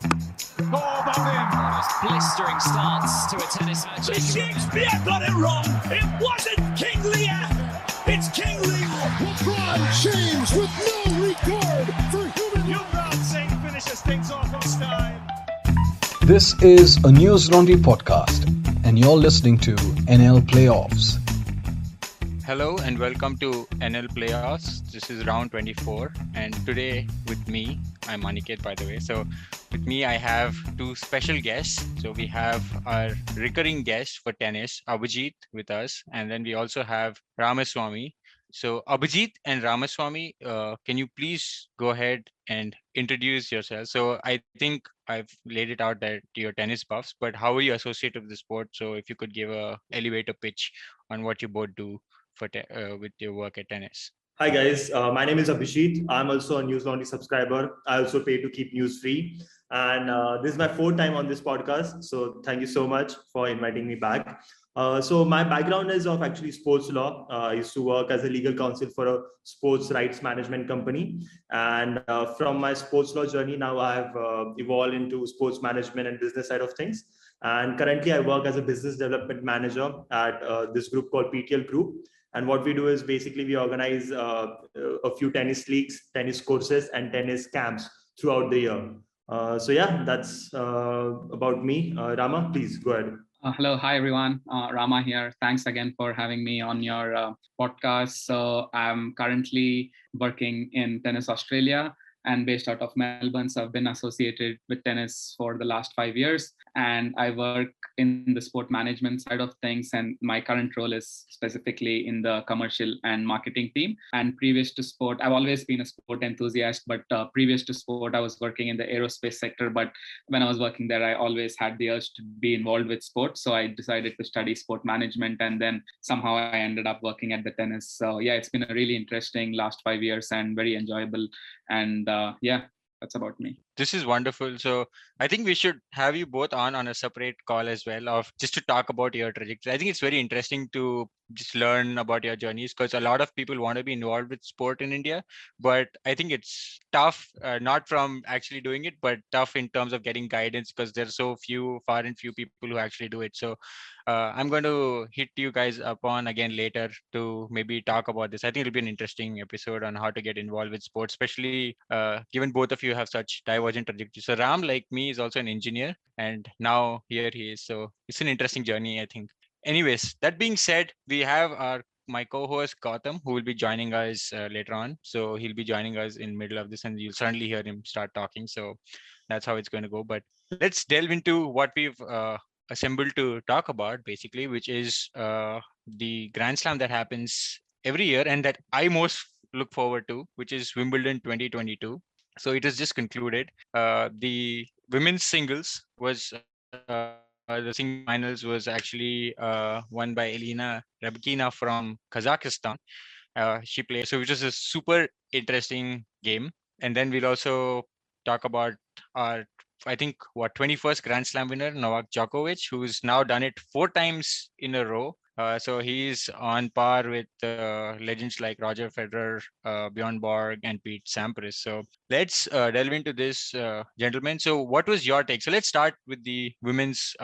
Oh, that's blistering starts to a tennis match. The Shakespeare got it wrong. It wasn't King Lear. It's King Lear. LeBron James with no regard for human. Yuvraj Singh finishes things off on style. This is a News Laundry podcast, and you're listening to NL Playoffs. Hello and welcome to NL Playoffs. This is round 24, and today with me, I'm Aniket, by the way. So with me, I have two special guests. So we have our recurring guest for tennis, Abhijit, with us, and then we also have Ramaswamy. So Abhijit and Ramaswamy, can you please go ahead and introduce yourself? So I think I've laid it out that you're tennis buffs, but how are you associated with the sport? So if you could give a elevator pitch on what you both do for with your work at tennis. Hi guys, my name is Abhishek. I'm also a News Laundry subscriber. I also pay to keep news free. And this is my fourth time on this podcast. So thank you so much for inviting me back. So my background is of actually sports law. I used to work as a legal counsel for a sports rights management company. And from my sports law journey, now I have evolved into sports management and business side of things. And currently I work as a business development manager at this group called PTL Group. And what we do is basically we organize a few tennis leagues, tennis courses, and tennis camps throughout the year. So yeah, that's about me. Rama, please go ahead. Hello, hi everyone. Rama here. Thanks again for having me on your podcast. So I'm currently working in Tennis Australia and based out of Melbourne. So I've been associated with tennis for the last 5 years, and I work in the sport management side of things. And my current role is specifically in the commercial and marketing team. And previous to sport, I've always been a sport enthusiast, but previous to sport, I was working in the aerospace sector. But when I was working there, I always had the urge to be involved with sports. So I decided to study sport management, and then somehow I ended up working at the tennis. So yeah, it's been a really interesting last 5 years and very enjoyable. And yeah, that's about me. This is wonderful. So I think we should have you both on a separate call as well, of just to talk about your trajectory. I think it's very interesting to just learn about your journeys, because a lot of people want to be involved with sport in India, but I think it's tough, not from actually doing it, but tough in terms of getting guidance, because there's so far and few people who actually do it. So I'm going to hit you guys upon again later to maybe talk about this. I think it'll be an interesting episode on how to get involved with sports, especially given both of you have such divergent trajectories. So Ram, like me, is also an engineer, and now here he is. So it's an interesting journey, I think. Anyways, that being said, we have my co-host Gautam, who will be joining us later on. So he'll be joining us in middle of this, and you'll certainly hear him start talking. So that's how it's going to go. But let's delve into what we've assembled to talk about, basically, which is the Grand Slam that happens every year and that I most look forward to, which is Wimbledon 2022. So it has just concluded. The women's singles was the single finals was actually won by Elina Rybakina from Kazakhstan. She played, so which was a super interesting game. And then we'll also talk about our, I think, 21st Grand Slam winner, Novak Djokovic, who's now done it 4 times in a row. So he's on par with legends like Roger Federer, Bjorn Borg, and Pete Sampras. So let's delve into this, gentlemen. So what was your take? So let's start with the women's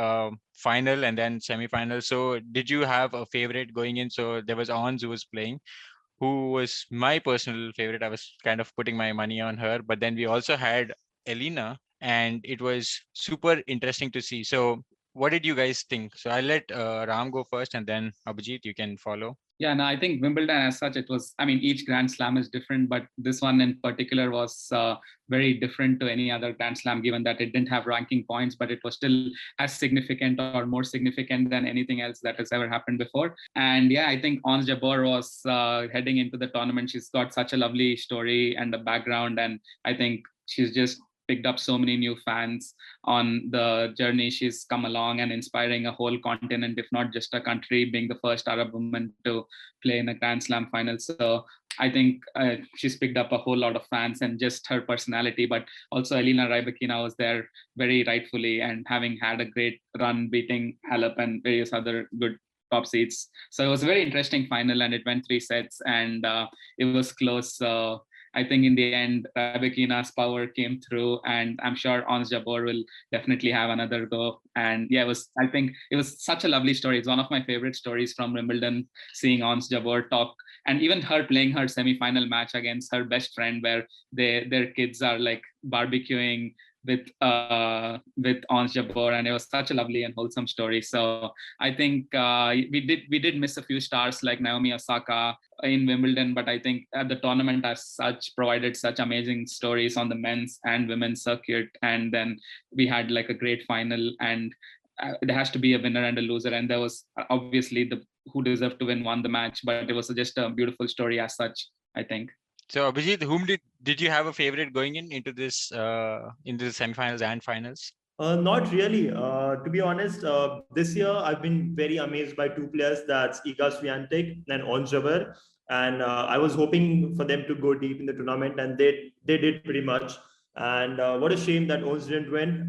final and then semi-final. So did you have a favorite going in? So there was Ons who was playing, who was my personal favorite. I was kind of putting my money on her. But then we also had Elina, and it was super interesting to see. So what did you guys think? So I'll let Ram go first, and then Abhijit, you can follow. Yeah, no, I think Wimbledon as such, it was, I mean, each Grand Slam is different, but this one in particular was very different to any other Grand Slam, given that it didn't have ranking points, but it was still as significant or more significant than anything else that has ever happened before. And yeah, I think Ons Jabeur was heading into the tournament. She's got such a lovely story and a background, and I think she's just picked up so many new fans on the journey she's come along, and inspiring a whole continent, if not just a country, being the first Arab woman to play in a Grand Slam final. So I think she's picked up a whole lot of fans, and just her personality, but also Elina Rybakina was there very rightfully, and having had a great run beating Halep and various other good top seeds. So it was a very interesting final, and it went 3 sets, and it was close. I think in the end, Rebekina's power came through, and I'm sure Ons Jabeur will definitely have another go. And yeah, I think it was such a lovely story. It's one of my favorite stories from Wimbledon, seeing Ons Jabeur talk, and even her playing her semi-final match against her best friend, where their kids are like barbecuing with Ons Jabeur, and it was such a lovely and wholesome story. So I think we did miss a few stars like Naomi Osaka in Wimbledon, but I think the tournament as such provided such amazing stories on the men's and women's circuit, and then we had like a great final, and there has to be a winner and a loser, and there was obviously the who deserved to win won the match, but it was just a beautiful story as such, I think. So Abhijit, whom did you have a favorite going into this into the semifinals and finals? Not really. To be honest, this year I've been very amazed by two players. That's Iga Swiatek and Ons Jabeur. And I was hoping for them to go deep in the tournament, and they did pretty much. And what a shame that Ons didn't win,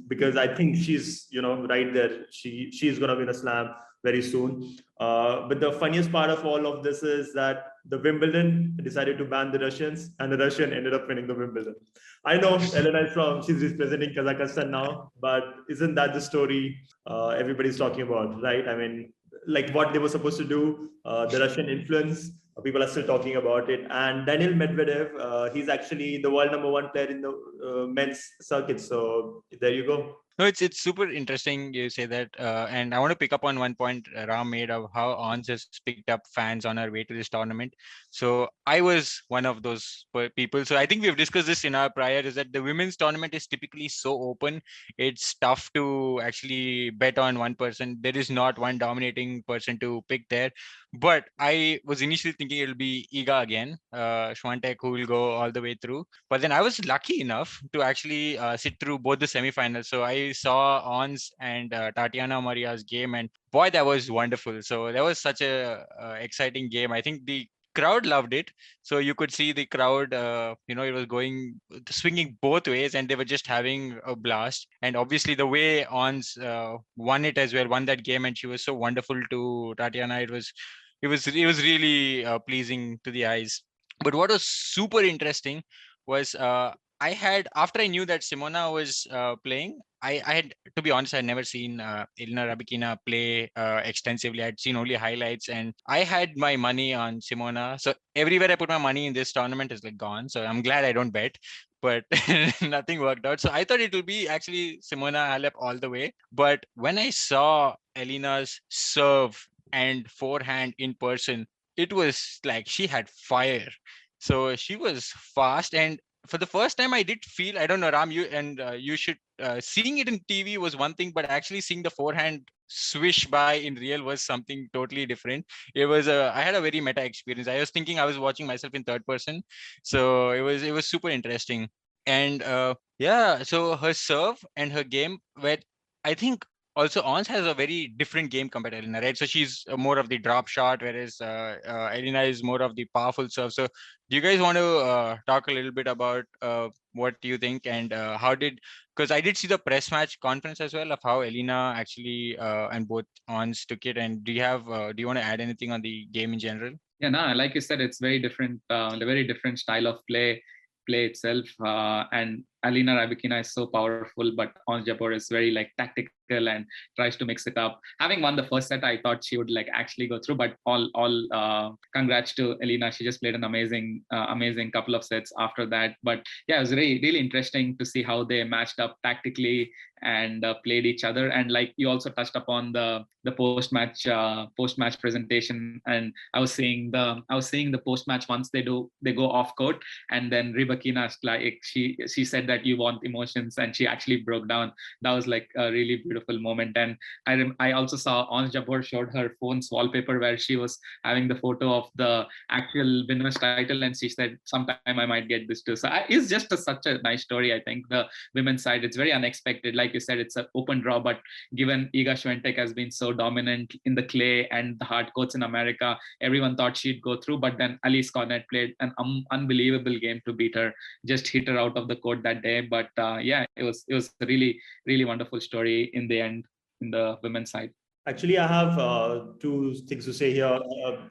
because I think she's right there. She's gonna win a slam very soon. But the funniest part of all of this is that the Wimbledon decided to ban the Russians, and the Russian ended up winning the Wimbledon. I know Elena she's representing Kazakhstan now, but isn't that the story everybody's talking about, right? I mean, like what they were supposed to do, the Russian influence, people are still talking about it. And Daniil Medvedev, he's actually the world #1 player in the men's circuit. So there you go. No, it's super interesting you say that, and I want to pick up on one point Ram made of how Ons has picked up fans on our way to this tournament. So I was one of those people. So I think we've discussed this in our prior, is that the women's tournament is typically so open. It's tough to actually bet on one person. There is not one dominating person to pick there. But I was initially thinking it'll be Iga again, Swiatek, who will go all the way through. But then I was lucky enough to actually sit through both the semifinals. So I saw Ons and Tatiana Maria's game, and boy, that was wonderful. So that was such a exciting game. I think the crowd loved it. So you could see the crowd, it was going swinging both ways, and they were just having a blast. And obviously the way Ons won it as well, won that game, and she was so wonderful to Tatiana. It was really pleasing to the eyes. But what was super interesting was I had, after I knew that Simona was playing, I had, to be honest, I had never seen Elena Rybakina play extensively. I'd seen only highlights, and I had my money on Simona. So everywhere I put my money in this tournament is like gone. So I'm glad I don't bet, but nothing worked out. So I thought it will be actually Simona Halep all the way. But when I saw Elena's serve and forehand in person, it was like she had fire. So she was fast, and for the first time I did feel, I don't know, Ram, you should seeing it in TV was one thing, but actually seeing the forehand swish by in real was something totally different. I had a very meta experience. I was thinking I was watching myself in third person, so it was super interesting. And so her serve and her game, where I think also Ons has a very different game compared to Elena, right? So she's more of the drop shot, whereas Elena is more of the powerful serve. So do you guys want to talk a little bit about what do you think, and because I did see the press match conference as well of how Elena actually and both Ons took it. And do you want to add anything on the game in general? Yeah, no, like you said, it's very different, a very different style of play itself. And Elena Rybakina is so powerful, but Ons Jabeur is very like tactical and tries to mix it up. Having won the first set, I thought she would like actually go through, but all congrats to Elena. She just played an amazing couple of sets after that. But yeah, it was really, really interesting to see how they matched up tactically and played each other. And like you also touched upon the post match presentation, and I was seeing the post match once they go off court, and then Rybakina, like she said that you want emotions, and she actually broke down. That was like a really beautiful moment. And I also saw Ons Jabeur showed her phone's wallpaper where she was having the photo of the actual winner's title, and she said sometime I might get this too. So it's just such a nice story. I think the women's side, it's very unexpected. Like you said, it's an open draw, but given Iga Swiatek has been so dominant in the clay and the hard courts in America, everyone thought she'd go through. But then Alice Cornet played an unbelievable game to beat her, just hit her out of the court that day. But it was a really, really wonderful story in the end in the women's side. Actually, I have two things to say here.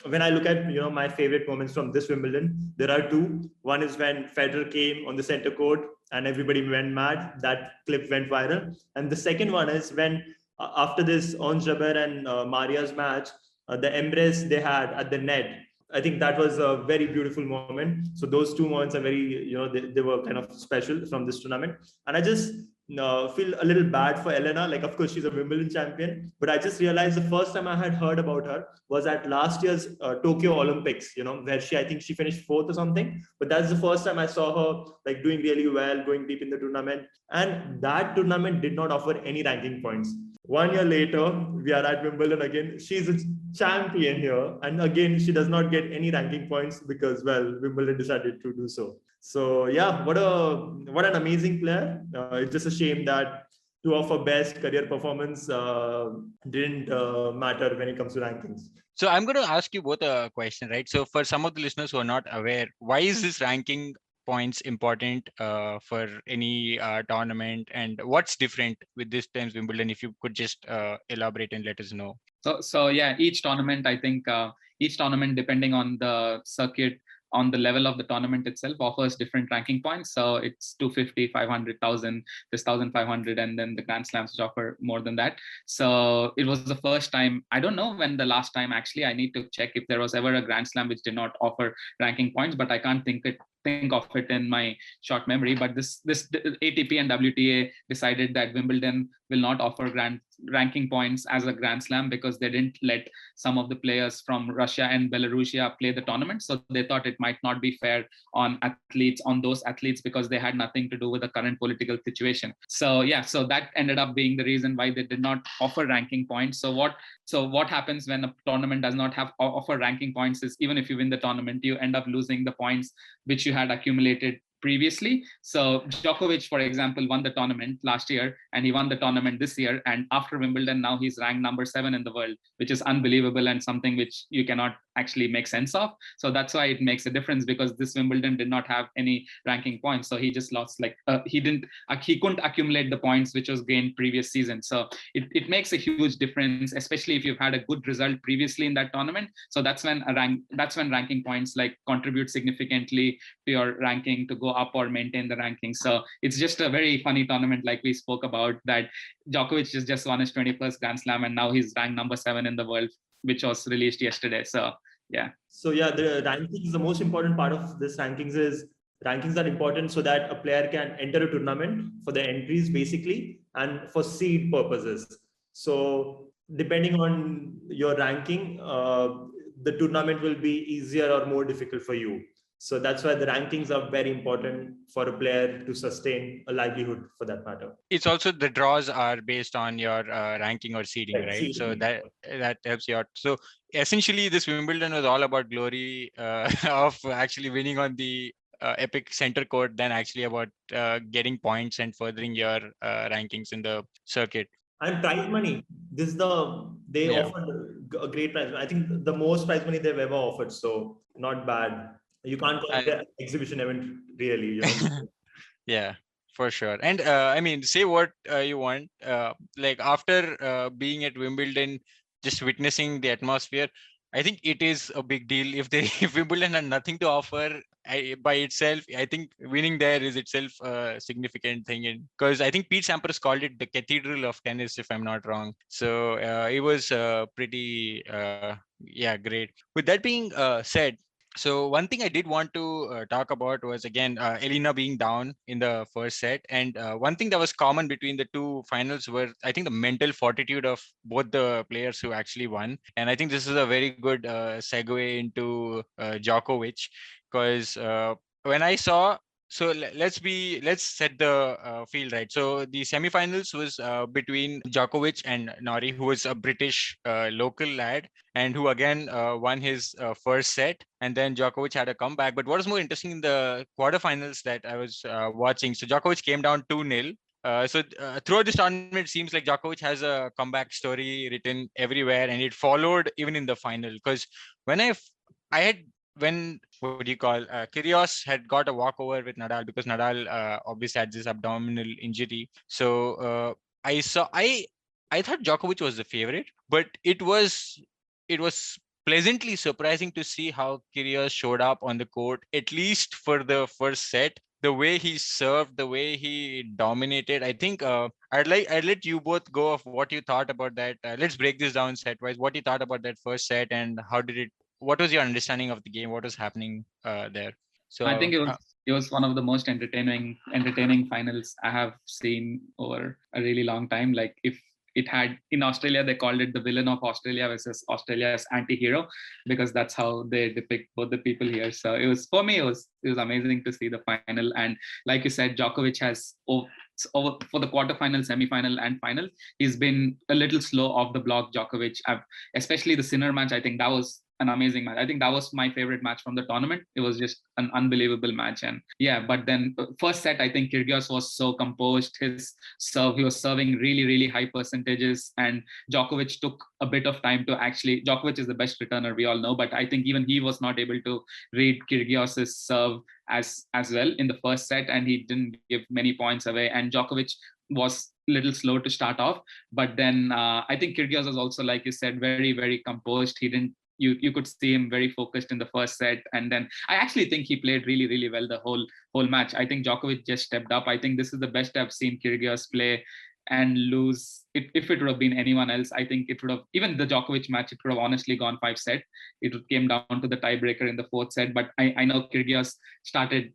When I look at my favorite moments from this Wimbledon, there are two. One is when Federer came on the center court and everybody went mad. That clip went viral. And the second one is when after this Ons Jabeur and Maria's match, the embrace they had at the net. I think that was a very beautiful moment. So those two moments are very, they were kind of special from this tournament. And I just feel a little bad for Elena. Like, of course, she's a Wimbledon champion, but I just realized the first time I had heard about her was at last year's Tokyo Olympics, where I think she finished fourth or something. But that's the first time I saw her like doing really well, going deep in the tournament. And that tournament did not offer any ranking points. 1 year later, we are at Wimbledon again. She's a champion here. And again, she does not get any ranking points because, well, Wimbledon decided to do so. So yeah, what an amazing player. It's just a shame that two of her best career performance didn't matter when it comes to rankings. So I'm going to ask you both a question, right? So for some of the listeners who are not aware, why is this ranking points important for any tournament, and what's different with this time's Wimbledon? If you could just elaborate and let us know. So yeah, each tournament, I think each tournament, depending on the circuit, on the level of the tournament itself, offers different ranking points. So it's 250, 500, 1000, this 1500, and then the Grand Slams which offer more than that. So it was the first time, I don't know when the last time, actually, I need to check if there was ever a Grand Slam which did not offer ranking points, but I can't think of it in my short memory. But this ATP and WTA decided that Wimbledon will not offer ranking points as a Grand Slam because they didn't let some of the players from Russia and Belarusia play the tournament. So they thought it might not be fair on those athletes because they had nothing to do with the current political situation. So yeah, so that ended up being the reason why they did not offer ranking points. So what happens when a tournament does not offer ranking points is, even if you win the tournament, you end up losing the points which you had accumulated previously. So Djokovic, for example, won the tournament last year and he won the tournament this year. And after Wimbledon, now he's ranked number 7 in the world, which is unbelievable and something which you cannot actually make sense of. So that's why it makes a difference, because this Wimbledon did not have any ranking points. So he just lost, he couldn't accumulate the points which was gained previous season. So it makes a huge difference, especially if you've had a good result previously in that tournament. So that's when ranking points contribute significantly to your ranking to go up or maintain the ranking. So it's just a very funny tournament, like we spoke about, that Djokovic just won his 21st Grand Slam and now he's ranked number 7 in the world, which was released yesterday. So yeah. So yeah, the rankings, the most important part of this rankings are important so that a player can enter a tournament for the entries basically and for seed purposes. So depending on your ranking, the tournament will be easier or more difficult for you. So that's why the rankings are very important for a player to sustain a livelihood, for that matter. It's also the draws are based on your ranking or seeding, right? Seeding. So that helps you out. So essentially, this Wimbledon was all about glory of actually winning on the epic center court than actually about getting points and furthering your rankings in the circuit. And prize money. They offered a great prize. I think the most prize money they've ever offered. So not bad. You can't call it an exhibition event, really. Yeah, for sure. And I mean, say what you want. After being at Wimbledon, just witnessing the atmosphere, I think it is a big deal. If Wimbledon had nothing to offer by itself, I think winning there is itself a significant thing. Because I think Pete Sampras called it the cathedral of tennis, if I'm not wrong. So it was pretty, great. With that being said, so one thing I did want to talk about was, again, Elena being down in the first set. And one thing that was common between the two finals were, I think, the mental fortitude of both the players who actually won. And I think this is a very good segue into Djokovic, because when I saw, so let's set the field right. So the semifinals was between Djokovic and Norrie, who was a British local lad and who again won his first set. And then Djokovic had a comeback. But what was more interesting in the quarterfinals that I was watching, so Djokovic came down 2-0. Throughout this tournament, it seems like Djokovic has a comeback story written everywhere, and it followed even in the final. Because Kyrgios had got a walkover with Nadal, because Nadal obviously had this abdominal injury. So I thought Djokovic was the favorite, But it was pleasantly surprising to see how Kyrgios showed up on the court, at least for the first set. The way he served, the way he dominated. I think I'd let you both go of what you thought about that. Let's break this down set wise. What you thought about that first set, and how did it? What was your understanding of the game? What was happening there? I think So it was one of the most entertaining finals I have seen over a really long time. Like, if it had, in Australia they called it the villain of Australia versus Australia's anti-hero, because that's how they depict both the people here. So it was, for me, it was amazing to see the final. And like you said, Djokovic has over for the quarterfinal, semi-final, and final, he's been a little slow off the block. Djokovic, especially the Sinner match, I think that was an amazing match. I think that was my favorite match from the tournament. It was just an unbelievable match. And yeah, but then first set, I think Kyrgios was so composed. His serve, he was serving really, really high percentages, and Djokovic took a bit of time to actually. Djokovic is the best returner, we all know, but I think even he was not able to read Kyrgios's serve as well in the first set, and he didn't give many points away. And Djokovic was a little slow to start off, but then I think Kyrgios was also, like you said, very, very composed. He didn't. You could see him very focused in the first set, and then I actually think he played really, really well the whole match. I think Djokovic just stepped up. I think this is the best I've seen Kyrgios play and lose. If it would have been anyone else, I think it would have, even the Djokovic match, it could have honestly gone 5 set. It came down to the tiebreaker in the fourth set, but I know Kyrgios started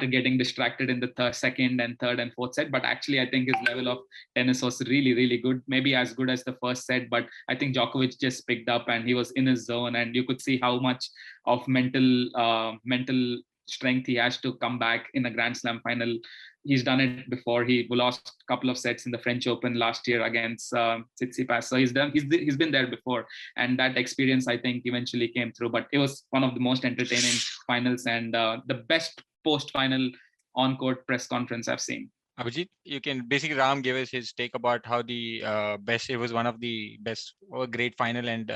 getting distracted in the second and third and fourth set. But actually, I think his level of tennis was really, really good. Maybe as good as the first set, but I think Djokovic just picked up and he was in his zone, and you could see how much of mental strength he has to come back in a Grand Slam final. He's done it before. He lost a couple of sets in the French Open last year against Tsitsipas. So he's been there before, and that experience, I think, eventually came through. But it was one of the most entertaining finals, and the best post-final on-court press conference I've seen. Abhijit, you can basically, Ram gave us his take about how the best. It was one of the best, great final, and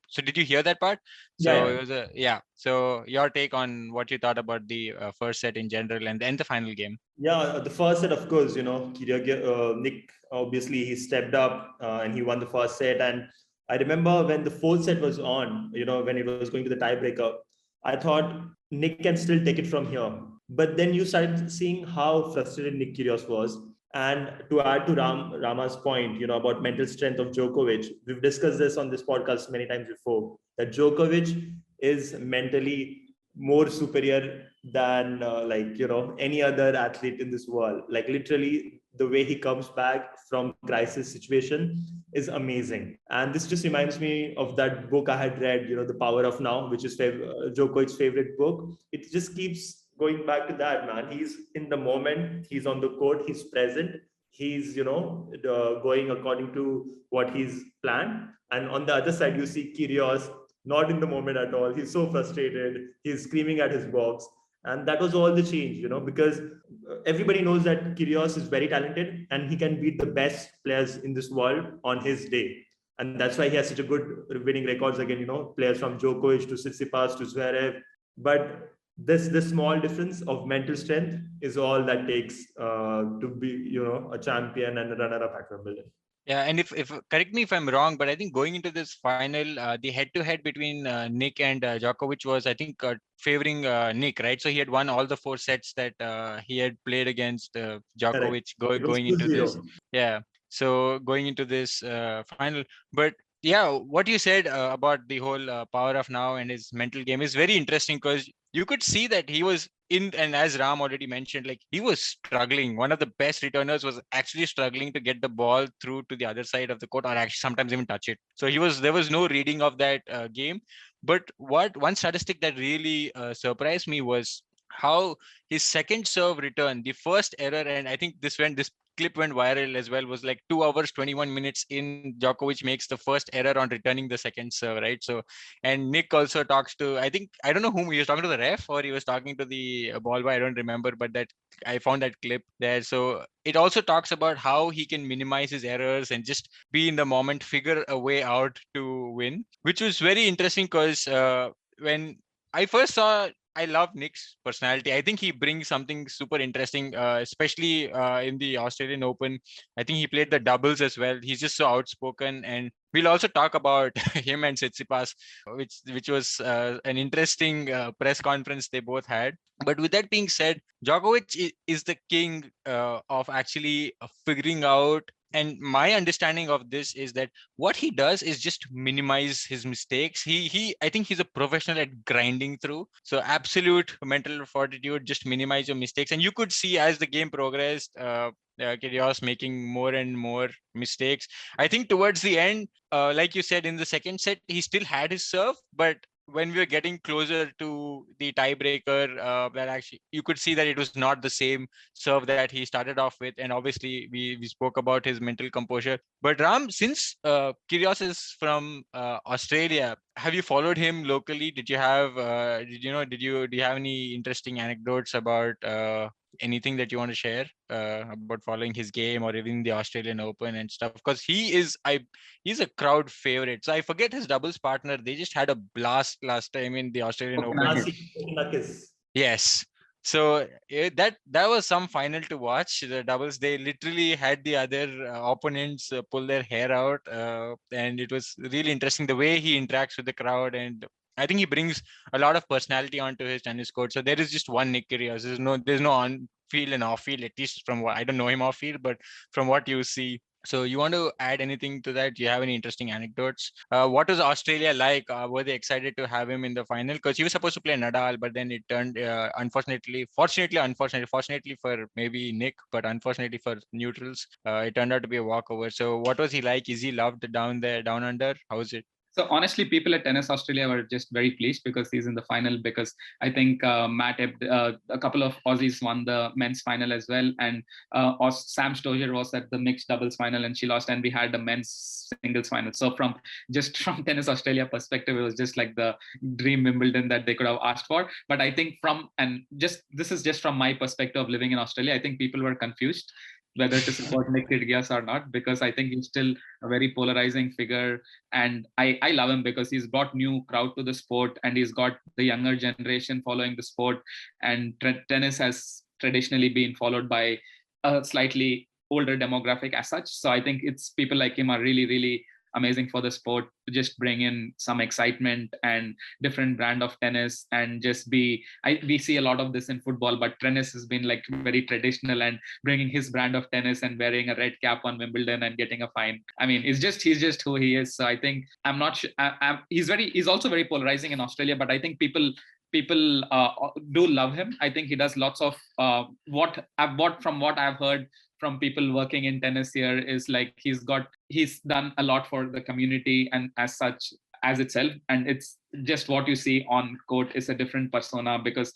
so did you hear that part? So Yeah. it was So your take on what you thought about the first set in general, and then the final game. Yeah, the first set, of course, Nick, obviously he stepped up and he won the first set. And I remember when the fourth set was on, when it was going to the tiebreaker, I thought Nick can still take it from here. But then you started seeing how frustrated Nick Kyrgios was. And to add to Rama's point, about mental strength of Djokovic, we've discussed this on this podcast many times before, that Djokovic is mentally more superior than any other athlete in this world. Like, literally, the way he comes back from crisis situation is amazing. And this just reminds me of that book I had read, The Power of Now, which is Djokovic's favorite book. It just keeps going back to that, man. He's in the moment, he's on the court, he's present, he's going according to what he's planned. And on the other side, you see Kyrgios not in the moment at all. He's so frustrated, he's screaming at his box. And that was all the change, because everybody knows that Kyrgios is very talented and he can beat the best players in this world on his day. And that's why he has such a good winning records again, players from Djokovic to Tsitsipas to Zverev. But this small difference of mental strength is all that takes to be, a champion and a runner-up at Wimbledon. Yeah, and if correct me if I'm wrong, but I think going into this final, the head-to-head between Nick and Djokovic was, I think, favoring Nick, right? So he had won all the 4 sets that he had played against Djokovic going into this. Yeah, so going into this final, but yeah, what you said about the whole power of now and his mental game is very interesting, because you could see that he was in, and as Ram already mentioned, like, he was struggling. One of the best returners was actually struggling to get the ball through to the other side of the court, or actually sometimes even touch it. So there was no reading of that game. But one statistic that really surprised me was how his second serve return, the first error, and I think this clip went viral as well, was like 2 hours 21 minutes in, Djokovic makes the first error on returning the second serve, right? So, and Nick also talks to, I don't know whom he was talking to, the ref or he was talking to the ball boy, I don't remember, but that I found that clip there. So it also talks about how he can minimize his errors and just be in the moment, figure a way out to win, which was very interesting, because when I first saw I love Nick's personality. I think he brings something super interesting, especially in the Australian Open. I think he played the doubles as well. He's just so outspoken, and we'll also talk about him and Tsitsipas, which was an interesting press conference they both had. But with that being said, Djokovic is the king of actually figuring out. And my understanding of this is that what he does is just minimize his mistakes. I think he's a professional at grinding through. So absolute mental fortitude, just minimize your mistakes. And you could see as the game progressed, Kyrgios making more and more mistakes. I think towards the end, like you said, in the second set, he still had his serve, but when we were getting closer to the tiebreaker, that actually you could see that it was not the same serve that he started off with. And obviously, we spoke about his mental composure. But Ram, since Kyrgios is from Australia, have you followed him locally? Did you have do you have any interesting anecdotes about anything that you want to share about following his game or even the Australian Open and stuff? Because he's a crowd favorite. So I forget his doubles partner. They just had a blast last time in the Australian Open. Yes. So that was some final to watch. The doubles, they literally had the other opponents pull their hair out, and it was really interesting the way he interacts with the crowd. And I think he brings a lot of personality onto his tennis court. So there is just one Nick Kyrgios. There's no on field and off field, at least from what I don't know him off field, but from what you see. So you want to add anything to that? Do you have any interesting anecdotes? What was Australia like? Were they excited to have him in the final? Because he was supposed to play Nadal, but then it turned, fortunately for maybe Nick, but unfortunately for neutrals, it turned out to be a walkover. So what was he like? Is he loved down there, down under? How is it? So honestly, people at Tennis Australia were just very pleased because he's in the final. Because I think a couple of Aussies won the men's final as well, and Sam Stosur was at the mixed doubles final and she lost, and we had the men's singles final. So from Tennis Australia perspective, it was just like the dream Wimbledon that they could have asked for. But I think this is just from my perspective of living in Australia, I think people were confused whether to support Nick Kyrgios or not, because I think he's still a very polarizing figure. And I love him because he's brought new crowd to the sport and he's got the younger generation following the sport. And tennis has traditionally been followed by a slightly older demographic as such. So I think it's people like him are really, really amazing for the sport to just bring in some excitement and different brand of tennis and just we see a lot of this in football, but tennis has been like very traditional and bringing his brand of tennis and wearing a red cap on Wimbledon and getting a fine. I mean, he's just who he is. So I think I'm not sure. He's also very polarizing in Australia, but I think people do love him. I think he does lots of from what I've heard from people working in tennis here is like he's done a lot for the community and as such as itself, and it's just what you see on court is a different persona because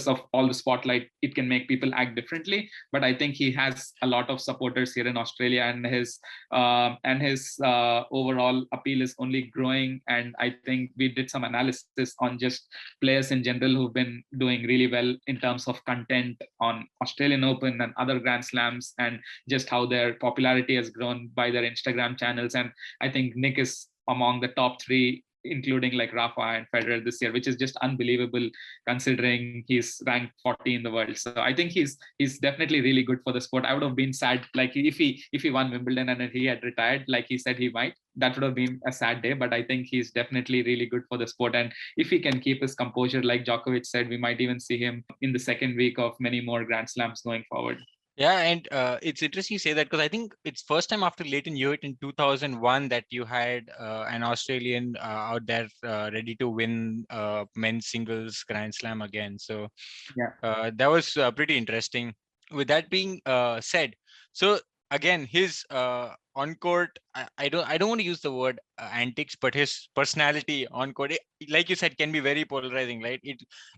of all the spotlight. It can make people act differently, but I think he has a lot of supporters here in Australia, and his overall appeal is only growing. And I think we did some analysis on just players in general who've been doing really well in terms of content on Australian Open and other Grand Slams, and just how their popularity has grown by their Instagram channels. And I think Nick is among the top 3, including like Rafa and Federer this year, which is just unbelievable considering he's ranked 40 in the world. So I think he's definitely really good for the sport. I would have been sad like if he won Wimbledon and he had retired like he said he might. That would have been a sad day, but I think he's definitely really good for the sport. And if he can keep his composure, like Djokovic said, we might even see him in the second week of many more Grand Slams going forward. Yeah, and it's interesting you say that because I think it's first time after Leighton Hewitt in 2001 that you had an Australian out there ready to win men's singles Grand Slam again. So yeah, that was pretty interesting. With that being said, so again, his on court, I don't want to use the word antics, but his personality on court, like you said, can be very polarizing, right?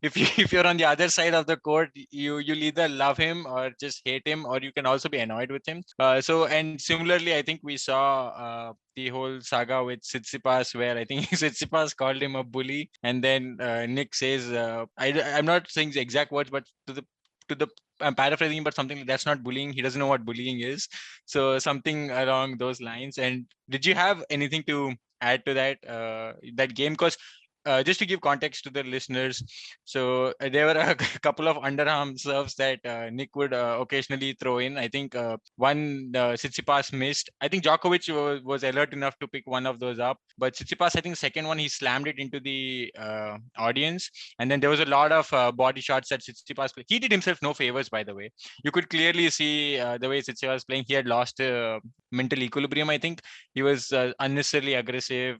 If you're on the other side of the court, you'll either love him or just hate him, or you can also be annoyed with him. And similarly, I think we saw the whole saga with Tsitsipas, where I think Tsitsipas called him a bully, and then Nick says, I'm not saying the exact words, but I'm paraphrasing, but something like that's not bullying. He doesn't know what bullying is. So something along those lines. And did you have anything to add to that game? Because just to give context to the listeners, so there were a couple of underarm serves that Nick would occasionally throw in. I think one Tsitsipas missed. I think Djokovic was alert enough to pick one of those up, but Tsitsipas, I think second one, he slammed it into the audience. And then there was a lot of body shots that Tsitsipas played. He did himself no favors, by the way. You could clearly see the way Tsitsipas was playing. He had lost mental equilibrium, I think. He was unnecessarily aggressive,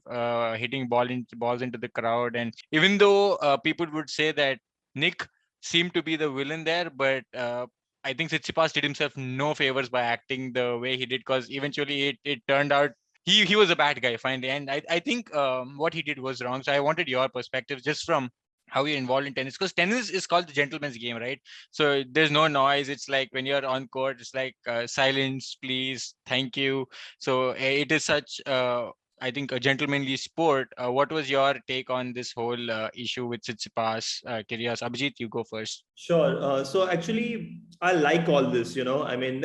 hitting balls into the crowd. And even though people would say that Nick seemed to be the villain there, but I think Tsitsipas did himself no favors by acting the way he did, because eventually it turned out he was a bad guy finally. And I think what he did was wrong. So I wanted your perspective just from how you're involved in tennis, because tennis is called the gentleman's game, right? So there's no noise. It's like when you're on court, it's like silence, please, thank you. So it is such I think a gentlemanly sport. What was your take on this whole issue with Tsitsipas, Kyrgios? Abhijit, you go first. Sure. So actually, I like all this. I mean,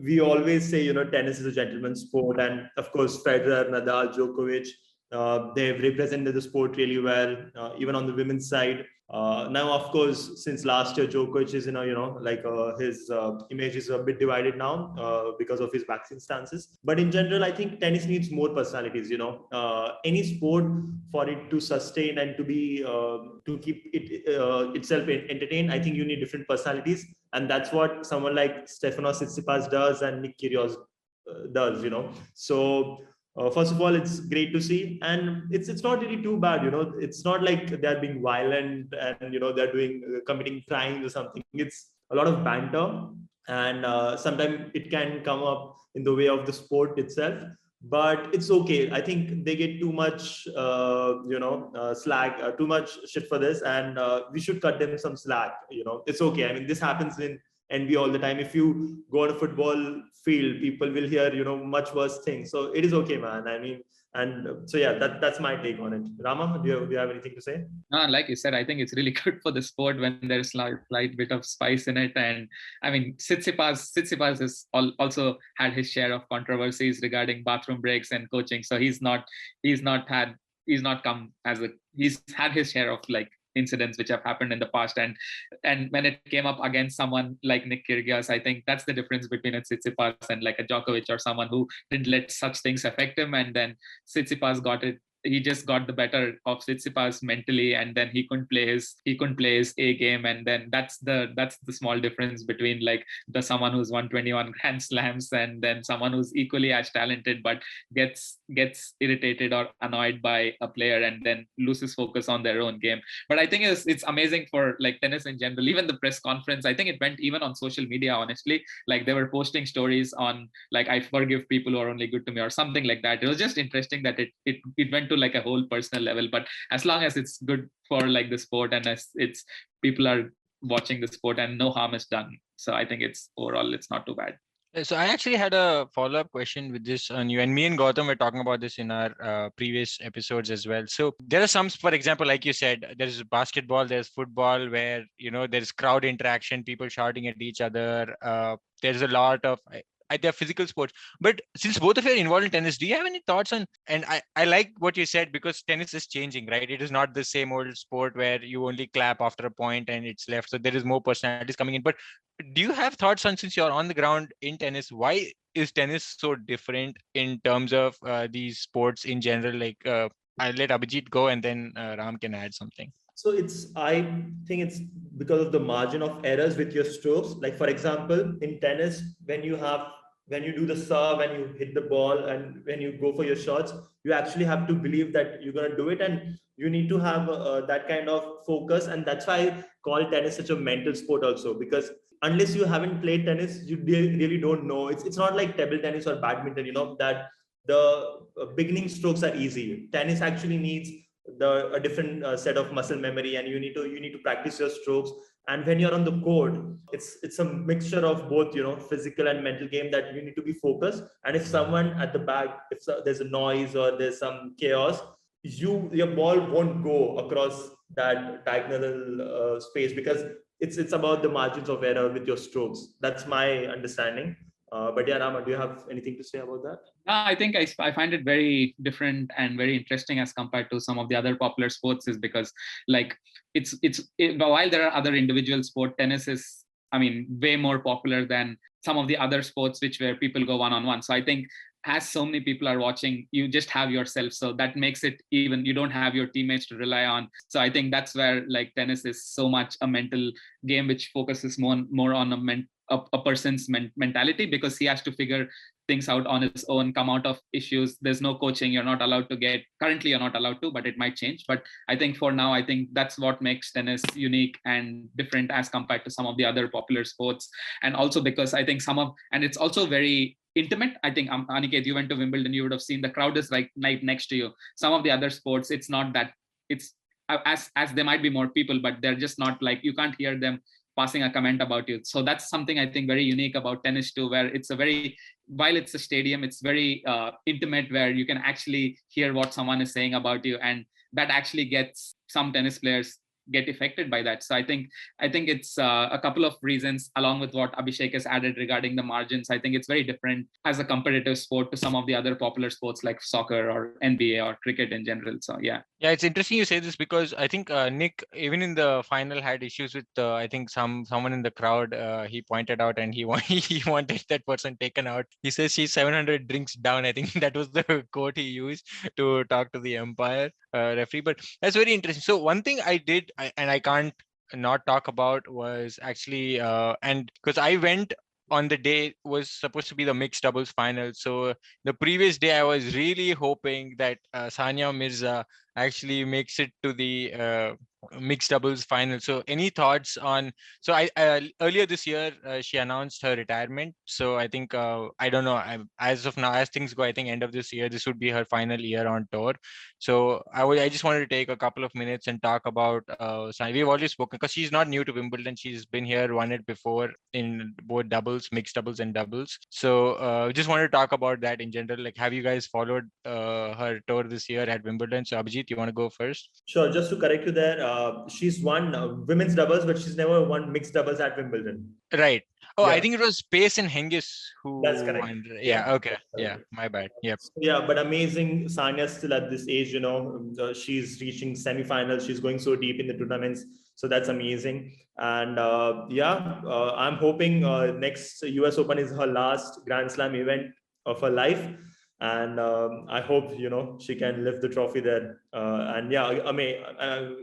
we always say, tennis is a gentleman's sport, and of course, Federer, Nadal, Djokovic, they've represented the sport really well, even on the women's side. Now, of course, since last year, Djokovic is, his image is a bit divided now because of his vaccine stances. But in general, I think tennis needs more personalities. Any sport, for it to sustain and to be to keep it itself entertained, I think you need different personalities, and that's what someone like Stefanos Tsitsipas does and Nick Kyrgios does. So. First of all, it's great to see, and it's not really too bad. It's not like they're being violent and they're committing crimes or something. It's a lot of banter, and sometimes it can come up in the way of the sport itself. But it's okay. I think they get too much, slack, too much shit for this, and we should cut them some slack. It's okay. I mean, this happens in NBA all the time. If you go on a football field, people will hear, much worse things. So it is okay, man. I mean, and so yeah, that's my take on it. Rama, do you have anything to say? No, like you said, I think it's really good for the sport when there's slight bit of spice in it. And I mean, Tsitsipas has also had his share of controversies regarding bathroom breaks and coaching. So he's had his share of incidents which have happened in the past, and when it came up against someone like Nick Kyrgios, I think that's the difference between a Tsitsipas and like a Djokovic or someone who didn't let such things affect him, and then Tsitsipas he just got the better of Tsitsipas mentally, and then he couldn't play his A game, and then that's the small difference between like someone who's won 21 Grand Slams and then someone who's equally as talented but gets irritated or annoyed by a player and then loses focus on their own game. But I think it's amazing for like tennis in general. Even the press conference, I think it went even on social media, honestly. Like they were posting stories on like, I forgive people who are only good to me or something like that. It was just interesting that it went to like a whole personal level. But as long as it's good for like the sport and as it's people are watching the sport and no harm is done, so I think it's not too bad. So I actually had a follow-up question with this on you, and me and Gautam were talking about this in our previous episodes as well. So there are some, for example, like you said, there's basketball, there's football where, there's crowd interaction, people shouting at each other. There's a lot of they're physical sports. But since both of you are involved in tennis, do you have any thoughts on, and I like what you said, because tennis is changing, right? It is not the same old sport where you only clap after a point and it's left. So there is more personalities coming in. But do you have thoughts on, since you're on the ground in tennis, why is tennis so different in terms of these sports in general? Like I'll let Abhijit go and then Ram can add something. So I think it's because of the margin of errors with your strokes. Like for example, in tennis, when you do the serve and you hit the ball and when you go for your shots, you actually have to believe that you're going to do it, and you need to have that kind of focus. And that's why I call tennis such a mental sport also, because unless you haven't played tennis, you really don't know. It's not like table tennis or badminton, that the beginning strokes are easy. Tennis actually needs a different set of muscle memory, and you need to practice your strokes. And when you're on the court, it's a mixture of both, physical and mental game, that you need to be focused. And if someone at the back, if there's a noise or there's some chaos, your ball won't go across that diagonal space, because it's about the margins of error with your strokes. That's my understanding. But yeah, Rama, do you have anything to say about that? I think I find it very different and very interesting as compared to some of the other popular sports, is because like while there are other individual sport, tennis is, I mean, way more popular than some of the other sports where people go one-on-one. So I think as so many people are watching, you just have yourself. So that makes it, even you don't have your teammates to rely on. So I think that's where like tennis is so much a mental game, which focuses more on a person's mentality, because he has to figure things out on his own, come out of issues. There's no coaching. You're not allowed to currently you're not allowed to, but it might change. But I think for now, I think that's what makes tennis unique and different as compared to some of the other popular sports. And also because I think and it's also very intimate. I think Aniket, you went to Wimbledon, you would have seen the crowd is right next to you. Some of the other sports, it's not that. It's as there might be more people, but they're just not, like, you can't hear them passing a comment about you. So that's something I think very unique about tennis too, where while it's a stadium, it's very intimate, where you can actually hear what someone is saying about you, and that actually gets some tennis players get affected by that. So I think it's a couple of reasons, along with what Abhishek has added regarding the margins. I think it's very different as a competitive sport to some of the other popular sports like soccer or NBA or cricket in general. So yeah, it's interesting you say this, because I think Nick, even in the final, had issues with I think someone in the crowd. He pointed out, and he wanted that person taken out. He says she's 700 drinks down. I think that was the quote he used to talk to the umpire referee. But that's very interesting. So one thing I did, and I can't not talk about, was actually and because I went on the day was supposed to be the mixed doubles final. So the previous day I was really hoping that Sania Mirza actually makes it to the mixed doubles final. So any thoughts on, so I earlier this year she announced her retirement. So I think I don't know, as of now, as things go, I think end of this year this would be her final year on tour. So I just wanted to take a couple of minutes and talk about Sania. We've already spoken, because she's not new to Wimbledon. She's been here, won it before in both doubles, mixed doubles and doubles. So just wanted to talk about that in general. Like, have you guys followed her tour this year at Wimbledon? So Abhijit, you want to go first? Sure. Just to correct you there, she's won women's doubles, but she's never won mixed doubles at Wimbledon. Right. Oh, Yeah. I think it was Pace and Hengis who That's correct. won. Yeah. Okay. Yeah. My bad. Yep. Yeah, but amazing. Sania's still at this age, she's reaching semifinals. She's going so deep in the tournaments. So that's amazing. And I'm hoping next US Open is her last Grand Slam event of her life. And I hope, she can lift the trophy there.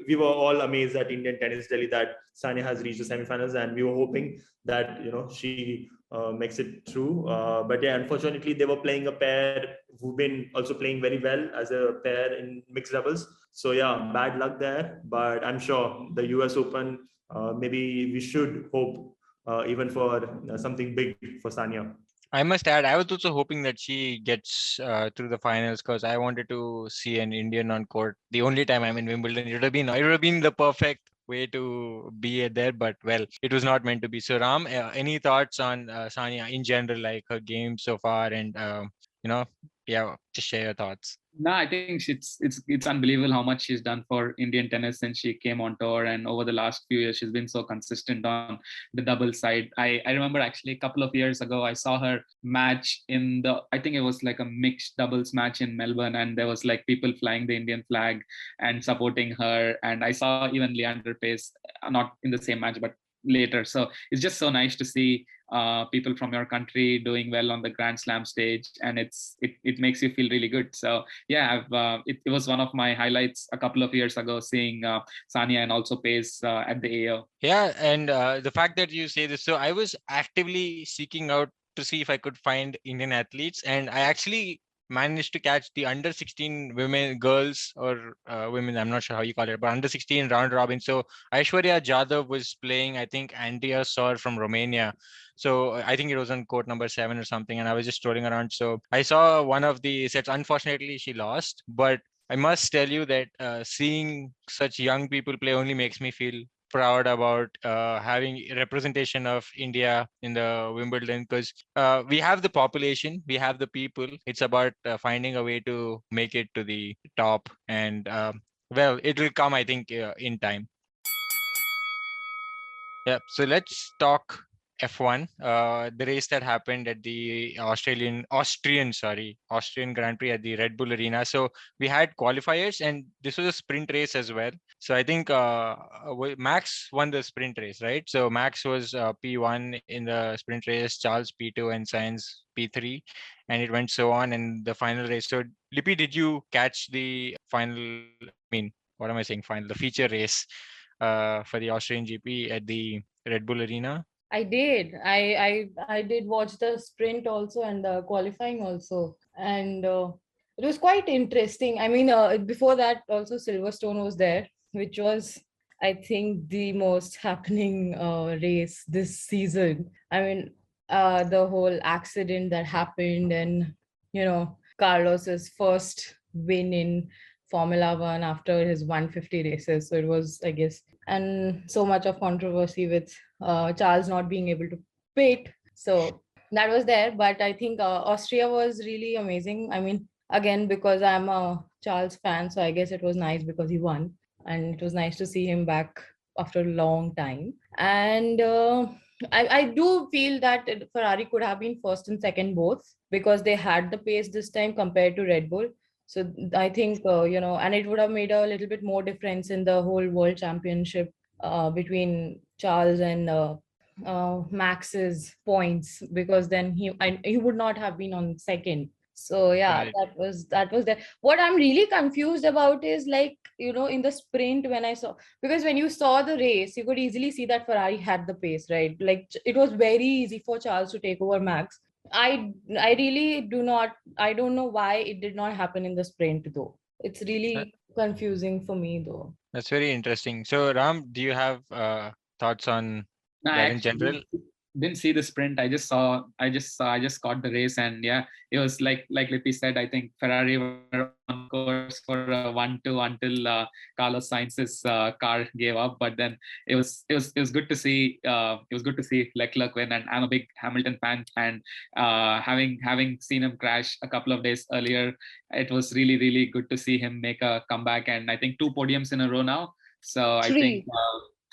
We were all amazed at Indian Tennis Delhi that Sania has reached the semifinals, and we were hoping that, she makes it through. But yeah, unfortunately, they were playing a pair who've been also playing very well as a pair in mixed doubles. So yeah, bad luck there. But I'm sure the US Open, maybe we should hope even for something big for Sania. I must add, I was also hoping that she gets through the finals, because I wanted to see an Indian on court. The only time I'm in Wimbledon, it would have been the perfect way to be there, but well, it was not meant to be. So Ram, any thoughts on Sania in general, like her game so far, and just share your thoughts. No, I think it's unbelievable how much she's done for Indian tennis since she came on tour, and over the last few years she's been so consistent on the double side. I remember actually a couple of years ago I saw her match I think it was like a mixed doubles match in Melbourne, and there was like people flying the Indian flag and supporting her, and I saw even Leander Pace, not in the same match but later. So it's just so nice to see people from your country doing well on the Grand Slam stage, and it makes you feel really good. So yeah, it was one of my highlights a couple of years ago, seeing Sania and also Pace at the AO. Yeah, and the fact that you say this, so I was actively seeking out to see if I could find Indian athletes, and I actually managed to catch the under 16 girls or women, I'm not sure how you call it, but under 16 round robin. So Aishwarya Jadhav was playing, I think, Andrea Sor from Romania. So I think it was on court number 7 or something, and I was just strolling around. So I saw one of the sets. Unfortunately, she lost, but I must tell you that seeing such young people play only makes me feel proud about having representation of India in the Wimbledon, because we have the population, we have the people. It's about finding a way to make it to the top, and it will come, I think, in time. Yeah, so let's talk F1, the race that happened at the Austrian Grand Prix at the Red Bull Arena. So we had qualifiers, and this was a sprint race as well. So I think Max won the sprint race, right? So Max was P1 in the sprint race, Charles P2, and Sainz P3, and it went so on in the final race. So Lippy, did you catch the final? What am I saying? Final, the feature race for the Austrian GP at the Red Bull Arena. I did. I did watch the sprint also and the qualifying also, and it was quite interesting. I mean, before that also Silverstone was there, which was I think the most happening race this season. I mean, the whole accident that happened, and Carlos's first win in Formula One after his 150 races. So it was, I guess, and so much of controversy with Charles not being able to pit. So that was there. But I think Austria was really amazing. I mean, again, because I'm a Charles fan, so I guess it was nice because he won. And it was nice to see him back after a long time. And I do feel that Ferrari could have been first and second both, because they had the pace this time compared to Red Bull. So I think, and it would have made a little bit more difference in the whole world championship between Charles and Max's points, because then he would not have been on second. So yeah, Right. that was there. What I'm really confused about is, like, in the sprint, when I saw, because when you saw the race, you could easily see that Ferrari had the pace, right? Like, it was very easy for Charles to take over Max. I really I don't know why it did not happen in the sprint though. It's really confusing for me though. That's very interesting. So Ram, do you have thoughts on No, I that in actually general? didn't see the sprint. I just caught the race, and yeah, it was like Lippy said. I think Ferrari were on course for 1-2 until Carlos Sainz's car gave up. But then it was good to see. It was good to see Leclerc win, and I'm a big Hamilton fan. And having seen him crash a couple of days earlier, it was really, really good to see him make a comeback. And I think 2 podiums in a row now. So I think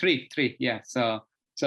three, yeah. So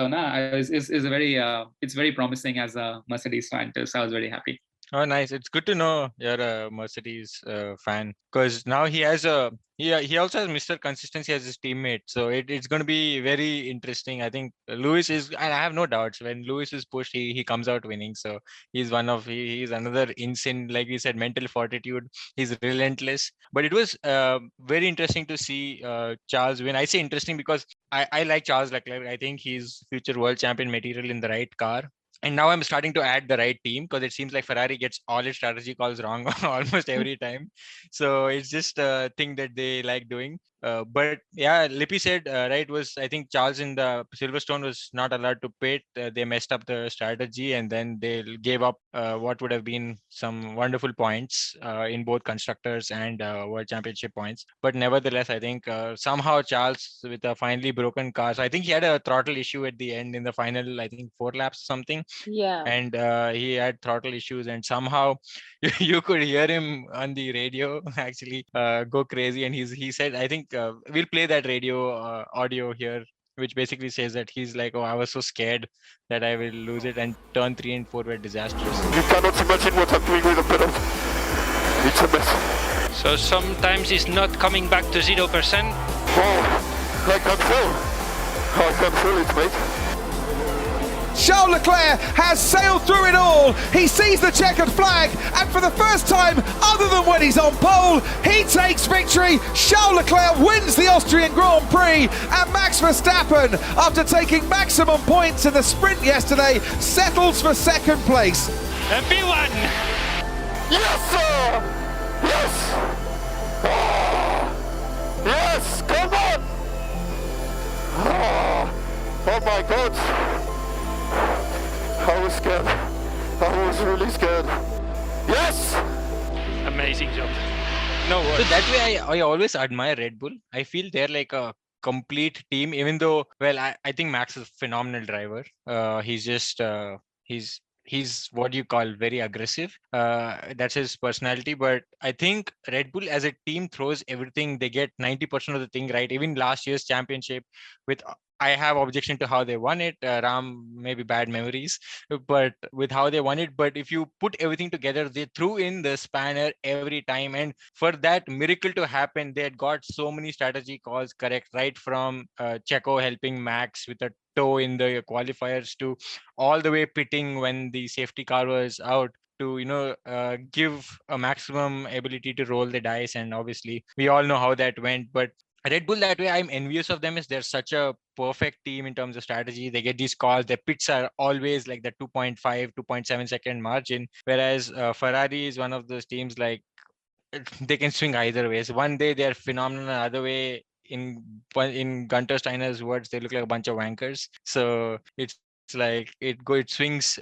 no, it's a very it's very promising as a Mercedes fan too. So I was very happy. Oh, nice. It's good to know you're a Mercedes fan, because now he also has Mr. Consistency as his teammate. So it's going to be very interesting. I think Lewis is, and I have no doubts, when Lewis is pushed, he comes out winning. So he's he's another insane, like we said, mental fortitude. He's relentless. But it was very interesting to see Charles win. I say interesting because I like Charles Leclerc. I think he's future world champion material in the right car. And now I'm starting to add the right team, because it seems like Ferrari gets all its strategy calls wrong almost every time. So it's just a thing that they like doing. But yeah, Lippy said, right, was I think Charles in the Silverstone was not allowed to pit. They messed up the strategy, and then they gave up what would have been some wonderful points in both constructors and world championship points. But nevertheless, I think somehow Charles, with a finely broken car, so I think he had a throttle issue at the end in the final, I think 4 laps or something. Yeah. And he had throttle issues, and somehow you could hear him on the radio actually go crazy. And he said, I think we'll play that radio audio here, which basically says that he's like, oh, I was so scared that I will lose it, and turn 3 and 4 were disastrous. You cannot imagine what I'm doing with the pedal. It's a mess. So sometimes it's not coming back to 0%. Oh, I can feel it, mate. Charles Leclerc has sailed through it all. He sees the checkered flag, and for the first time, other than when he's on pole, he takes victory. Charles Leclerc wins the Austrian Grand Prix, and Max Verstappen, after taking maximum points in the sprint yesterday, settles for second place. And P1! Yes, sir! Yes! Oh, yes, come on! Oh my God! I was scared. I was really scared. Yes! Amazing job. No, so that way I always admire Red Bull. I feel they're like a complete team, even though, well, I think Max is a phenomenal driver. He's just he's what you call very aggressive. That's his personality. But I think Red Bull as a team throws everything. They get 90% of the thing right. Even last year's championship with I have objection to how they won it. Ram, maybe bad memories, but with how they won it. But if you put everything together, they threw in the spanner every time. And for that miracle to happen, they had got so many strategy calls correct, right from Checo helping Max with a toe in the qualifiers to all the way pitting when the safety car was out to give a maximum ability to roll the dice. And obviously we all know how that went. But Red Bull, that way I'm envious of them, is they're such a perfect team in terms of strategy. They get these calls. Their pits are always like the 2.5, 2.7 second margin. Whereas Ferrari is one of those teams like they can swing either ways. One day they're phenomenal, another way in Gunter Steiner's words, they look like a bunch of wankers. So it's like it swings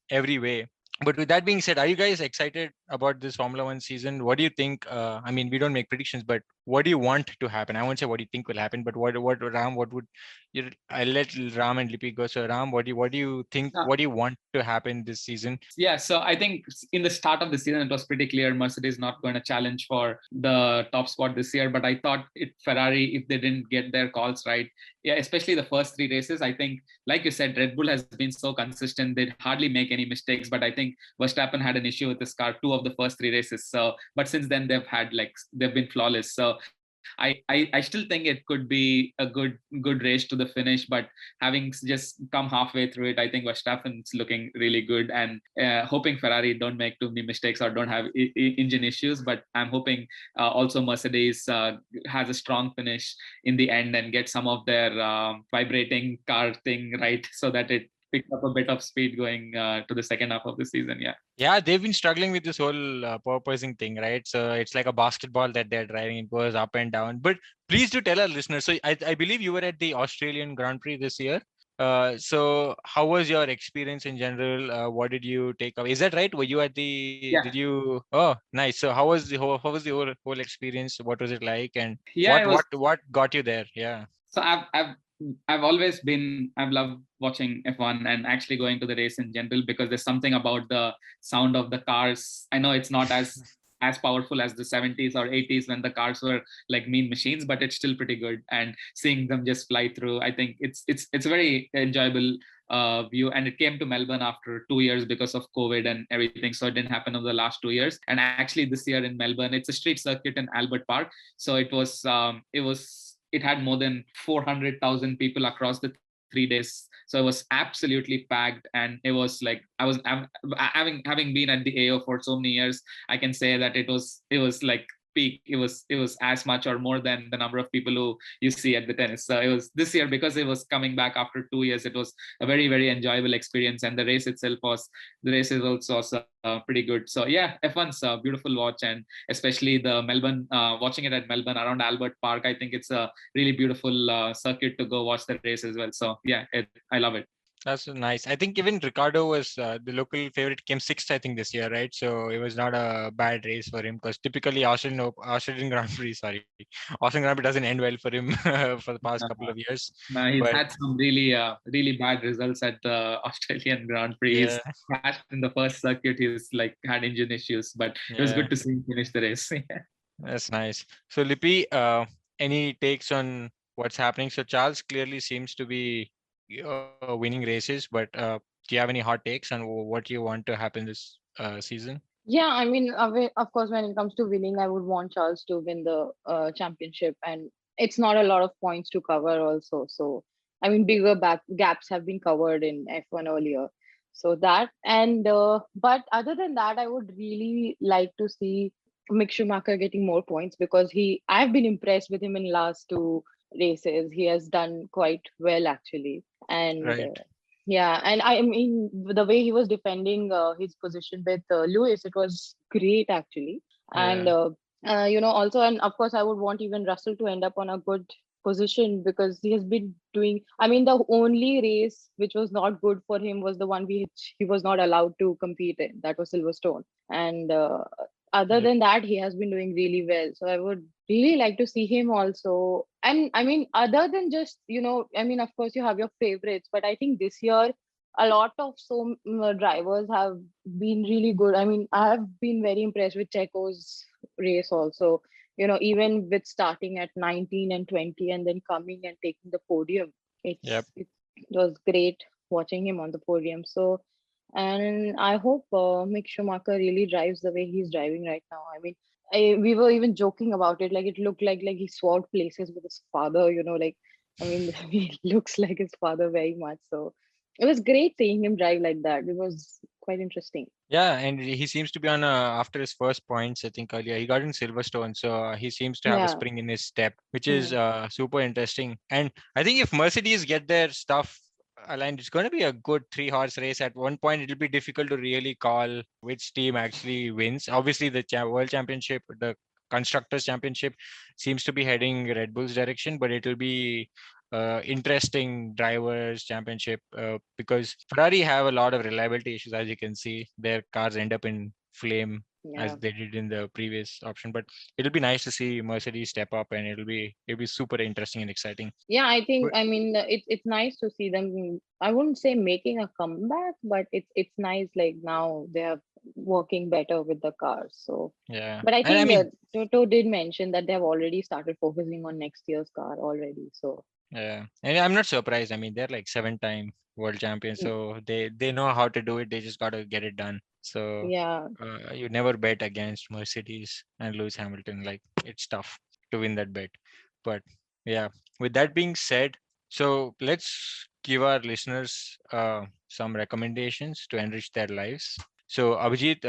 every way. But with that being said, are you guys excited about this Formula One season? What do you think? I mean, we don't make predictions, but what do you want to happen? I won't say what do you think will happen, but what Ram, what would you? I'll let Ram and Lippy go. So Ram, what do you think? What do you want to happen this season? Yeah, so I think in the start of the season, it was pretty clear Mercedes not going to challenge for the top spot this year. But I thought Ferrari, if they didn't get their calls right, yeah, especially the first 3 races, I think, like you said, Red Bull has been so consistent. They hardly make any mistakes. But I think Verstappen had an issue with his car 2 of the first 3 races. So, but since then they've been flawless. So I still think it could be a good race to the finish, but having just come halfway through it, I think Verstappen's looking really good, and hoping Ferrari don't make too many mistakes or don't have engine issues. But I'm hoping also Mercedes has a strong finish in the end and get some of their vibrating car thing right, so that it picked up a bit of speed going to the second half of the season. Yeah, they've been struggling with this whole purposing thing, right? So it's like a basketball that they're driving. It goes up and down. But please do tell our listeners. So I believe you were at the Australian Grand Prix this year. So how was your experience in general? What did you take away? Is that right? Were you at the? Yeah. Did you? Oh, nice. So how was the whole experience? What was it like? And Yeah, what got you there? Yeah. So I've always been, I've loved watching F1 and actually going to the race in general, because there's something about the sound of the cars. I know it's not as powerful as the 70s or 80s when the cars were like mean machines, but it's still pretty good. And seeing them just fly through, I think it's a very enjoyable view. And it came to Melbourne after 2 years because of COVID and everything, so it didn't happen over the last 2 years. And actually this year in Melbourne, it's a street circuit in Albert Park, so it had more than 400,000 people across the 3 days. So it was absolutely packed. And it was like, having been at the AO for so many years, I can say that it was like peak. It was as much or more than the number of people who you see at the tennis. So it was this year, because it was coming back after 2 years, it was a very, very enjoyable experience. And the race itself is also pretty good. So yeah, F1's a beautiful watch, and especially the Melbourne, watching it at Melbourne around Albert Park, I think it's a really beautiful circuit to go watch the race as well. So yeah, I love it. That's nice. I think even Ricardo was the local favorite, came 6th, I think, this year, right? So it was not a bad race for him, because typically Australian Grand Prix, Australian Grand Prix doesn't end well for him for the past couple of years. He's had some really bad results at the Australian Grand Prix. Yeah. He's crashed in the first circuit. He's like had engine issues, but it was good to see him finish the race. That's nice. So Lippy, any takes on what's happening? So Charles clearly seems to be winning races, but do you have any hot takes on what you want to happen this season? Yeah, I mean, of course, when it comes to winning, I would want Charles to win the championship, and it's not a lot of points to cover also. So, I mean, bigger gaps have been covered in F1 earlier. So that, and but other than that, I would really like to see Mick Schumacher getting more points, because I've been impressed with him in last 2 races. He has done quite well actually, and Right. yeah, and I mean the way he was defending his position with Lewis, it was great actually. And also, and of course I would want even Russell to end up on a good position, because he has been doing, I mean, the only race which was not good for him was the one which he was not allowed to compete in, that was Silverstone. And other than that, he has been doing really well. So I would really like to see him also. And I mean, other than just, I mean, of course you have your favorites, but I think this year a lot of drivers have been really good. I mean, I have been very impressed with Checo's race also, even with starting at 19 and 20 and then coming and taking the podium. Yep. It was great watching him on the podium. So, and I hope Mick Schumacher really drives the way he's driving right now. I mean, we were even joking about it. Like it looked like he swapped places with his father. Like I mean, he looks like his father very much. So it was great seeing him drive like that. It was quite interesting. Yeah, and he seems to be on after his first points, I think earlier. He got in Silverstone, so he seems to have a Yeah. spring in his step, which is Hmm. super interesting. And I think if Mercedes get their stuff aligned, it's going to be a good 3 horse race. At one point, it'll be difficult to really call which team actually wins. Obviously, the World Championship, the Constructors' Championship seems to be heading Red Bull's direction, but it'll be interesting drivers championship because Ferrari have a lot of reliability issues. As you can see, their cars end up in flame as Yeah. they did in the previous option, but it'll be nice to see Mercedes step up, and it'll be super interesting and exciting. Yeah, I think But I mean it's nice to see them. I wouldn't say making a comeback, but it's nice like now they are working better with the cars. So, yeah, but I and I think mean, Toto did mention that they have already started focusing on next year's car already. So, yeah, and I'm not surprised. I mean, they're like 7-time world champions, mm, so they know how to do it. They just got to get it done. So yeah, you never bet against Mercedes and Lewis Hamilton. Like it's tough to win that bet. But yeah, with that being said, so let's give our listeners some recommendations to enrich their lives. So Abhijit,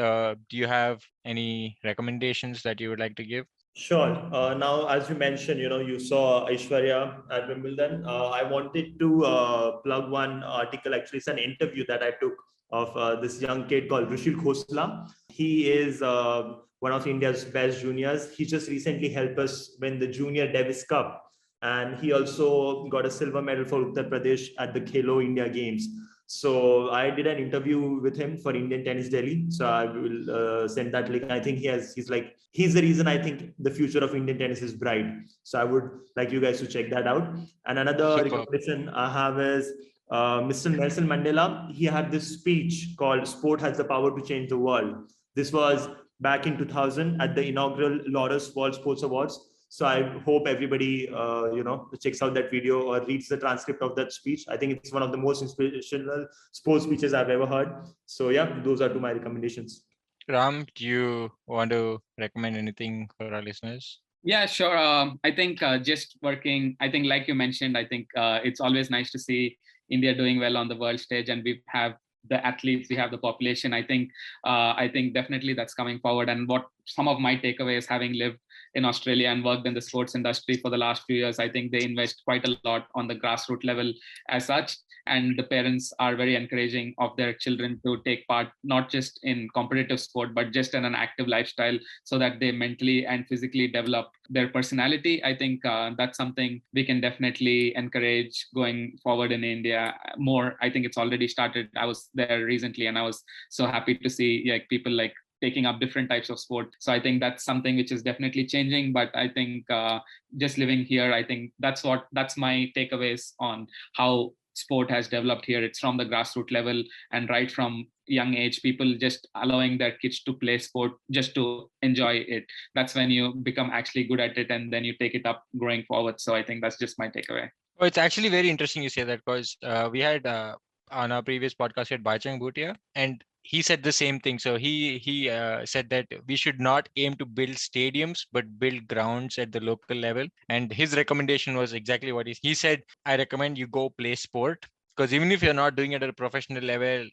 do you have any recommendations that you would like to give? Sure. Now, as you mentioned, you saw Aishwarya at Wimbledon. I wanted to plug one article. Actually, it's an interview that I took of this young kid called Rushil Khosla. He is one of India's best juniors. He just recently helped us win the Junior Davis Cup. And he also got a silver medal for Uttar Pradesh at the Khelo India Games. So I did an interview with him for Indian Tennis Delhi. So I will send that link. I think he's the reason I think the future of Indian tennis is bright. So I would like you guys to check that out. And another Superb. recommendation I have is Mr. Nelson Mandela. He had this speech called "Sport Has the Power to Change the World." This was back in 2000 at the inaugural Lawrence World Sports Awards. So I hope everybody, checks out that video or reads the transcript of that speech. I think it's one of the most inspirational sports speeches I've ever heard. So yeah, those are two my recommendations. Ram, do you want to recommend anything for our listeners? Yeah, sure. I think just working, I think like you mentioned, I think it's always nice to see India doing well on the world stage, and we have the athletes, we have the population. I think definitely that's coming forward. And what some of my takeaways, having lived in Australia and worked in the sports industry for the last few years, I think they invest quite a lot on the grassroots level as such. And the parents are very encouraging of their children to take part, not just in competitive sport, but just in an active lifestyle, so that they mentally and physically develop their personality. I think that's something we can definitely encourage going forward in India more. I think it's already started. I was there recently and I was so happy to see like people like taking up different types of sport. So I think that's something which is definitely changing. But I think just living here, I think that's my takeaways on how sport has developed here. It's from the grassroots level, and right from young age, people just allowing their kids to play sport just to enjoy it. That's when you become actually good at it, and then you take it up going forward. So I think that's just my takeaway. Oh, it's actually very interesting you say that, because we had on our previous podcast we had Baichang Bhutia, and he said the same thing. So he said that we should not aim to build stadiums, but build grounds at the local level. And his recommendation was exactly what he said. I recommend you go play sport, because even if you're not doing it at a professional level,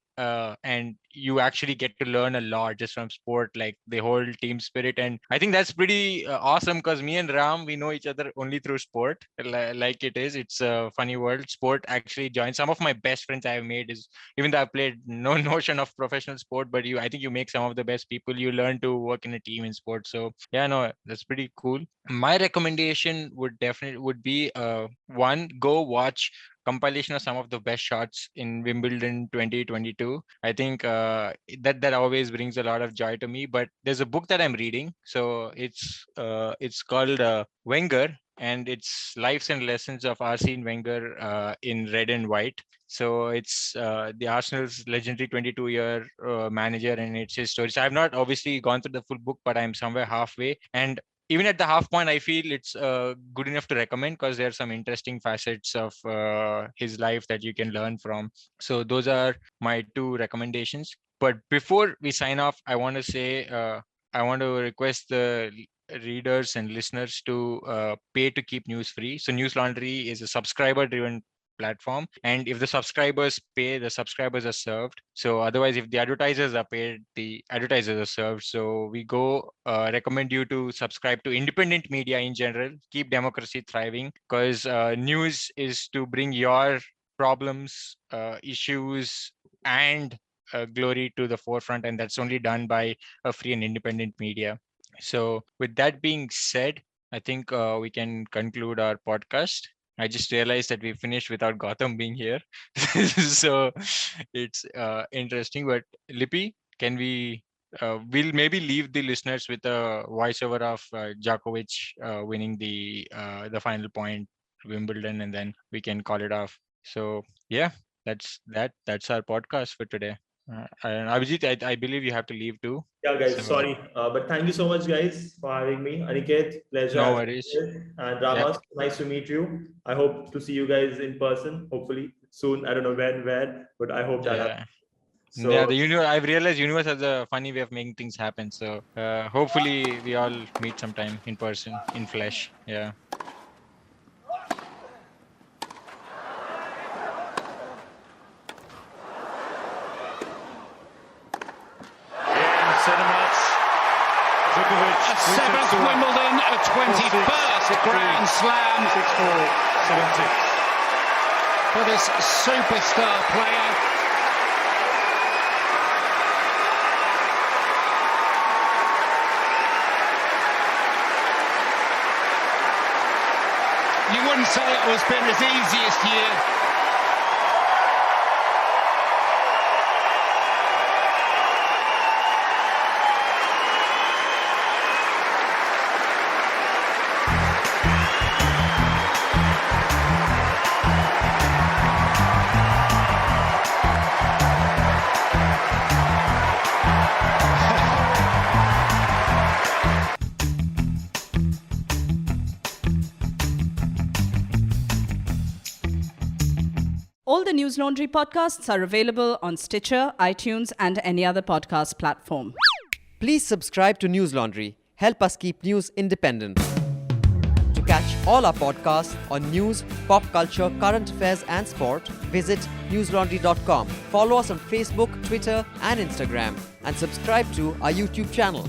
and you actually get to learn a lot just from sport, like the whole team spirit. And I think that's pretty awesome, because me and Ram, we know each other only through sport. Like it's a funny world. Sport actually joins some of my best friends I have made, is even though I played no notion of professional sport, but I think you make some of the best people. You learn to work in a team in sport. So yeah, no, that's pretty cool. My recommendation would be one, go watch compilation of some of the best shots in Wimbledon 2022. I think that always brings a lot of joy to me. But there's a book that I'm reading, so it's called Wenger, and it's Lives and Lessons of Arsene Wenger in red and white. So it's the Arsenal's legendary 22-year manager, and it's his story. So I've not obviously gone through the full book, but I'm somewhere halfway. And even at the half point, I feel it's good enough to recommend because there are some interesting facets of his life that you can learn from. So those are my 2 recommendations. But before we sign off, I want to say, I want to request the readers and listeners to pay to keep news free. So News Laundry is a subscriber driven platform, and if the subscribers pay, the subscribers are served. So otherwise, if the advertisers are paid, the advertisers are served. So we recommend you to subscribe to independent media in general. Keep democracy thriving, because news is to bring your problems, issues, and glory to the forefront, and that's only done by a free and independent media. So with that being said, I think we can conclude our podcast. I just realized that we finished without Gautam being here. So it's interesting. But Lippy, can we'll maybe leave the listeners with a voiceover of Djokovic winning the final point, Wimbledon, and then we can call it off. So yeah, that's our podcast for today. And Abhijit, I believe you have to leave too. Yeah, guys, So, sorry. But thank you so much, guys, for having me. Aniket, pleasure. No worries. And Ramas, nice to meet you. I hope to see you guys in person, hopefully soon. I don't know when, where, but I hope that happens. So, yeah, the universe. I've realized universe has a funny way of making things happen. So hopefully we all meet sometime in person, in flesh. Yeah. A 7th Wimbledon, a 21st Grand Slam for this superstar player. You wouldn't say it was been his easiest year. All the News Laundry podcasts are available on Stitcher, iTunes, and any other podcast platform. Please subscribe to News Laundry. Help us keep news independent. To catch all our podcasts on news, pop culture, current affairs, and sport, visit newslaundry.com. Follow us on Facebook, Twitter, and Instagram, and subscribe to our YouTube channel.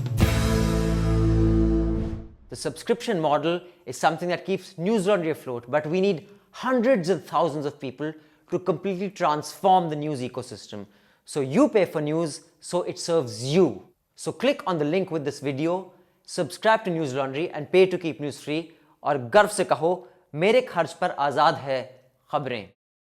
The subscription model is something that keeps News Laundry afloat, but we need hundreds of thousands of people to completely transform the news ecosystem. So you pay for news, so it serves you. So click on the link with this video, subscribe to News Laundry and pay to keep news free, और गर्व से कहो मेरे खर्च पर आज़ाद है खबरें.